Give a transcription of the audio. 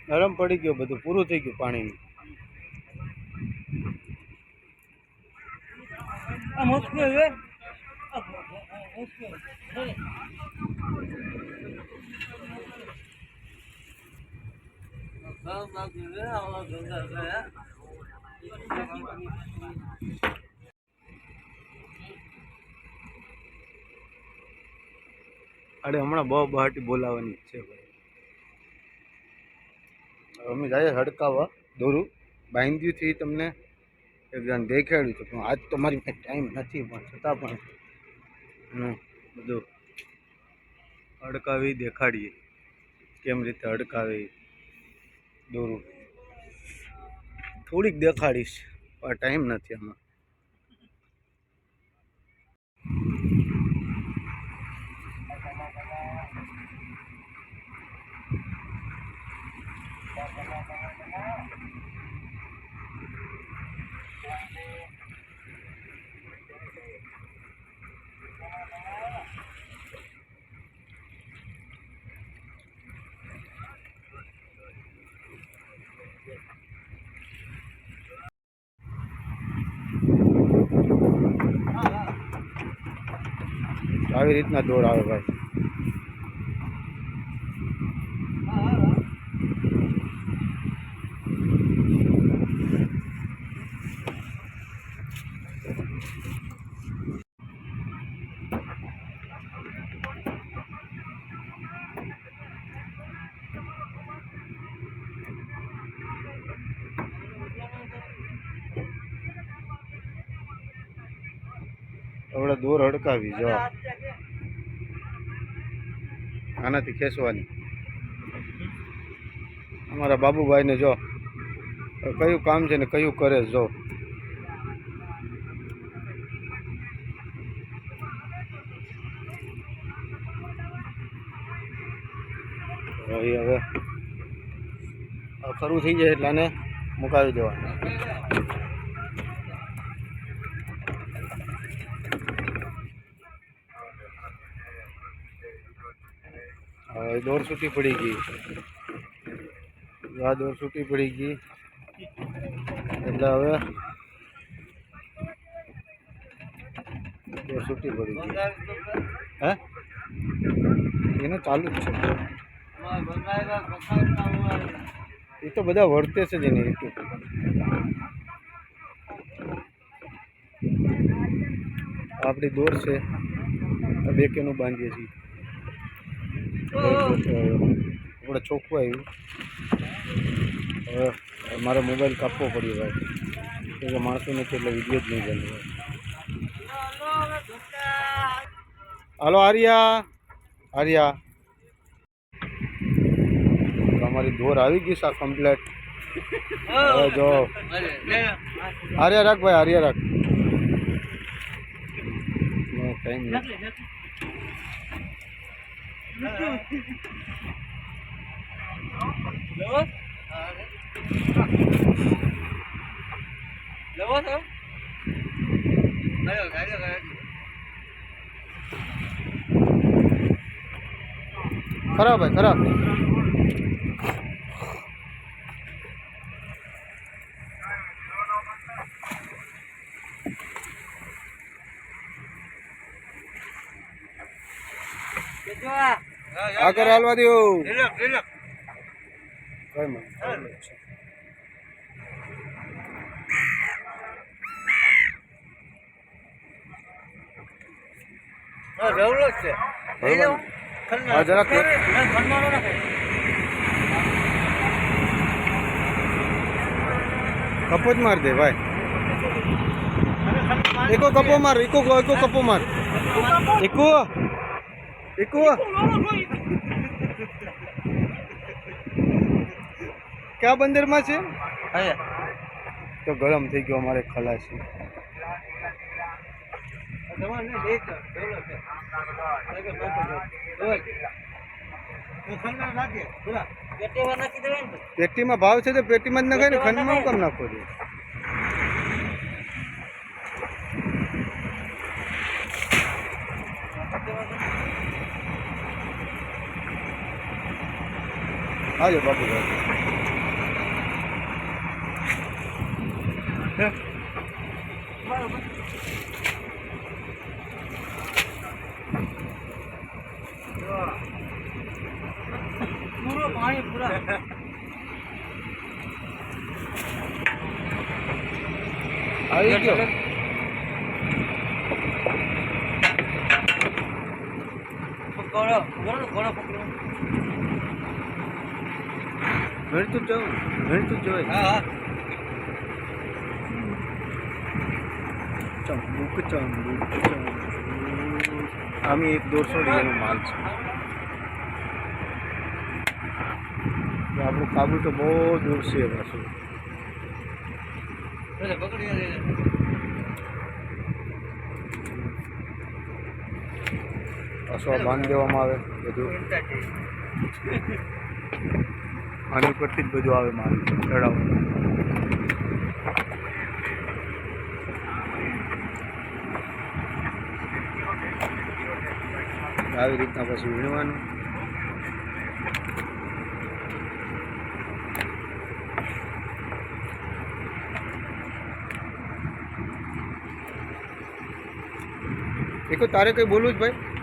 નરમ પડી ગયો, બધું પૂરું થઈ ગયું પાણીનું. અરે હમણાં બહુ બહાટી બોલાવવાની છે ભાઈ. અમે જાય હડકાવા દોરું બાંધ્યું થી તમને એકદમ દેખાડ્યું હતું, પણ આજ તો મારી પાસે ટાઈમ નથી, પણ છતાં પણ બધું હડકાવી દેખાડીએ કેમ રીતે હડકાવી દોરું. થોડીક દેખાડીશ, પણ ટાઈમ નથી આમાં. આવી રીતના દોર આવે ભાઈ. હવે દોર હડકાવી જો આનાથી ખેંચવાની. અમારા બાબુભાઈને જો કયું કામ છે ને કયું કરે જો. હવે ખરું થઈ જાય એટલે આને મુકાવી દેવાનું. હવે દોર છૂટી પડી ગઈ, આ દોર છૂટી પડી ગઈ એટલે હવે દોર છૂટી પડી ગઈ. હે એને ચાલુ જ છે એ તો બધા વર્તે છે જ એની રીતે. આપણી દોર છે બે કેનું બાંધીએ છીએ. આપણે ચોખ્ખું આવ્યું. હવે મારો મોબાઈલ કાપવો પડ્યો ભાઈ, કે માણસો નથી એટલે વિડીયો જ નહીં બને. હાલો આર્યા, આર્યા અમારી દોર આવી ગઈ છે કમ્પ્લેટ. હવે જો આર્યા રાખ ભાઈ, આર્યા રાખ. ટાઈમ નથી. ખરાબ ભાઈ ખરાબ. આગળ હાલવા દો. કપો જ માર દે ભાઈ. એકો કપો માર, એકો કપો માર, એકો એકો. ક્યાં બંદરમાં છે તો ગરમ થઈ ગયો અમારે ખલાસી. પેટીમાં ભાવ છે તો પેટીમાં જ નખાય ને, ખંડમાં કેમ નાખો છો? હાજો બાપુ. પૂરો પાણી પૂરા આવી ગયો પકડો ઘોડો પકડો ભણતું જ જવું ભણતું જ જવાય હા ચંબુક આમી એક 150 રૂપિયાનો માલ છે આપણું કાબુ તો બહુ દૂર છે પાછું પકડી પાછું બાંધી દેવામાં આવે બધું આની પરથી જ બધું આવે માલ ચડાવવાનું આવી રીતના પછી વીણવાનું તારે કંઈ બોલવું જ ભાઈ